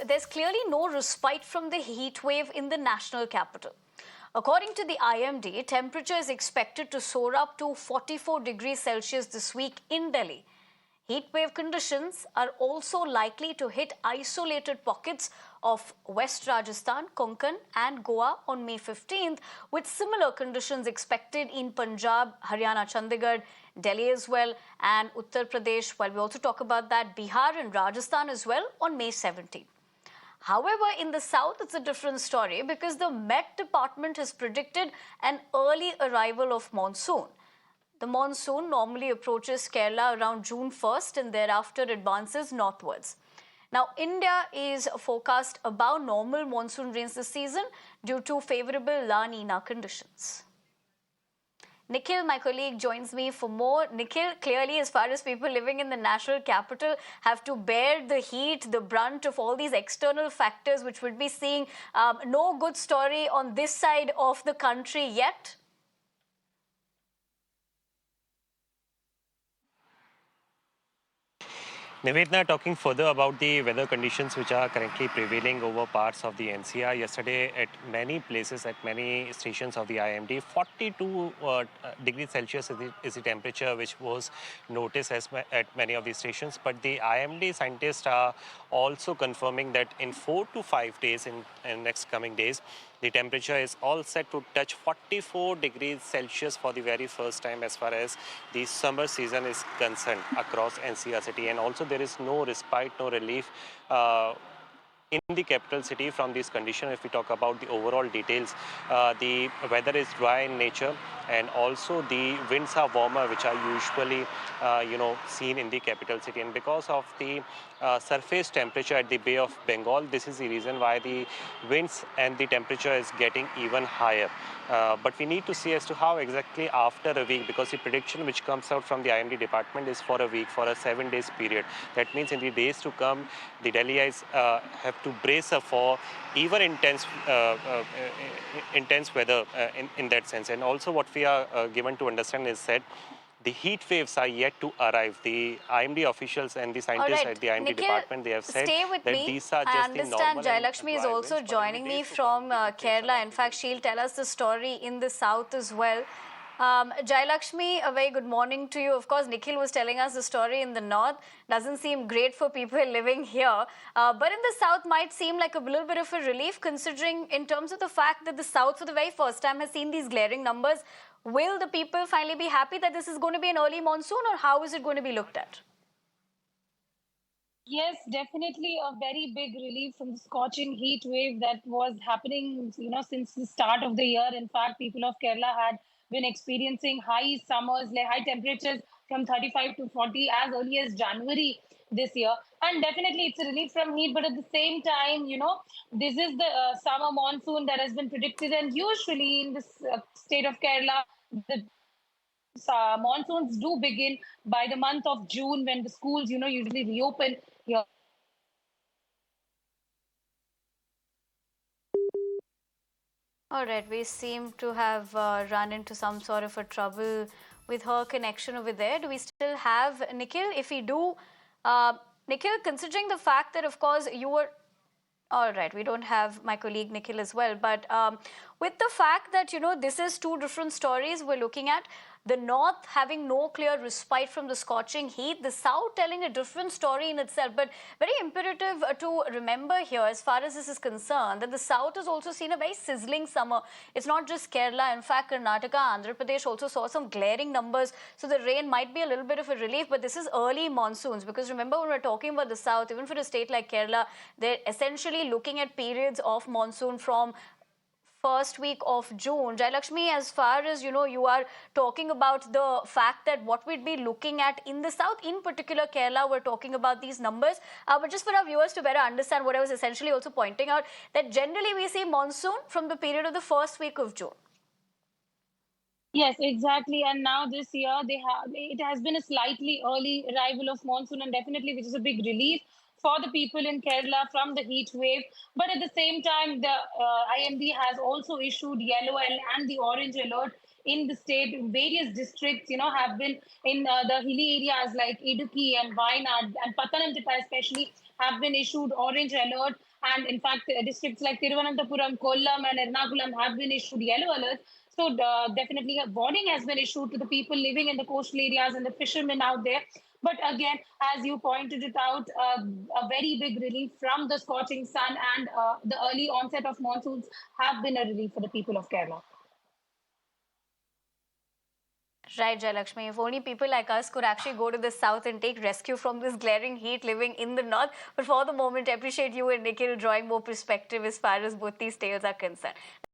There's clearly no respite from the heat wave in the national capital. According to the IMD, temperature is expected to soar up to 44 degrees Celsius this week in Delhi. Heatwave conditions are also likely to hit isolated pockets of West Rajasthan, Konkan, and Goa on May 15th, with similar conditions expected in Punjab, Haryana, Chandigarh, Delhi as well, and Uttar Pradesh, while we also talk about that, Bihar and Rajasthan as well on May 17th. However, in the south, it's a different story because the Met Department has predicted an early arrival of monsoon. The monsoon normally approaches Kerala around June 1st and thereafter advances northwards. Now, India is forecast above normal monsoon rains this season due to favorable La Nina conditions. Nikhil, my colleague, joins me for more. Nikhil, clearly, as far as people living in the national capital have to bear the heat, the brunt of all these external factors, which would be seeing no good story on this side of the country yet. Nivedna, talking further about the weather conditions which are currently prevailing over parts of the NCR. Yesterday, at many places, at many stations of the IMD, 42 degrees Celsius is the temperature which was noticed at many of the stations. But the IMD scientists are also confirming that in 4 to 5 days, in next coming days, the temperature is all set to touch 44 degrees Celsius for the very first time as far as the summer season is concerned across NCR city. And also there is no respite, no relief in the capital city from this condition. If we talk about the overall details, the weather is dry in nature, and also the winds are warmer, which are usually seen in the capital city. And because of the surface temperature at the Bay of Bengal, this is the reason why the winds and the temperature is getting even higher. But we need to see as to how exactly after a week, because the prediction which comes out from the IMD department is for a week, for a 7 days period. That means in the days to come, the Delhiites have to brace up for even intense weather in that sense. And also what we are given to understand is that the heat waves are yet to arrive. The IMD officials and the scientists at the IMD Nikhil, department, they have said that these are just I the understand normal Jailakshmi is dry also winds, but in the joining me days to from come, the heat waves are Kerala. In likely fact, to she'll tell us the story in the south as well. Jailakshmi, a very good morning to you. Of course, Nikhil was telling us the story in the north. Doesn't seem great for people living here. But in the south might seem like a little bit of a relief, considering in terms of the fact that the south for the very first time has seen these glaring numbers. Will the people finally be happy that this is going to be an early monsoon, or how is it going to be looked at? Yes, definitely a very big relief from the scorching heat wave that was happening, since the start of the year. In fact, people of Kerala had been experiencing high summers, like high temperatures from 35 to 40 as early as January this year. And definitely it's a relief from heat, but at the same time, this is the summer monsoon that has been predicted. And usually in this state of Kerala, the monsoons do begin by the month of June when the schools, usually reopen here. All right, we seem to have run into some sort of a trouble with her connection over there. Do we still have Nikhil? If we do, Nikhil, considering the fact that, of course, you were all right, we don't have my colleague Nikhil as well. But with the fact that, this is two different stories we're looking at, the north having no clear respite from the scorching heat, the south telling a different story in itself. But very imperative to remember here, as far as this is concerned, that the south has also seen a very sizzling summer. It's not just Kerala. In fact, Karnataka, Andhra Pradesh also saw some glaring numbers. So the rain might be a little bit of a relief, but this is early monsoons. Because remember, when we're talking about the south, even for a state like Kerala, they're essentially looking at periods of monsoon from first week of June. Jailakshmi, as far as you are talking about the fact that what we'd be looking at in the south, in particular Kerala, we're talking about these numbers. But just for our viewers to better understand what I was essentially also pointing out, that generally we see monsoon from the period of the first week of June. Yes, exactly. And now this year it has been a slightly early arrival of monsoon, and definitely which is a big relief for the people in Kerala from the heat wave. But at the same time, the IMD has also issued yellow and the orange alert in the state. Various districts, have been in the hilly areas like Idukki and Wayanad and Pathanamthitta especially have been issued orange alert, and in fact, districts like Tiruvananthapuram, Kollam, and Ernakulam have been issued yellow alerts. So definitely a warning has been issued to the people living in the coastal areas and the fishermen out there. But again, as you pointed it out, a very big relief from the scorching sun, and the early onset of monsoons have been a relief for the people of Kerala. Right, Jayalakshmi. If only people like us could actually go to the south and take rescue from this glaring heat living in the north. But for the moment, I appreciate you and Nikhil drawing more perspective as far as both these tales are concerned.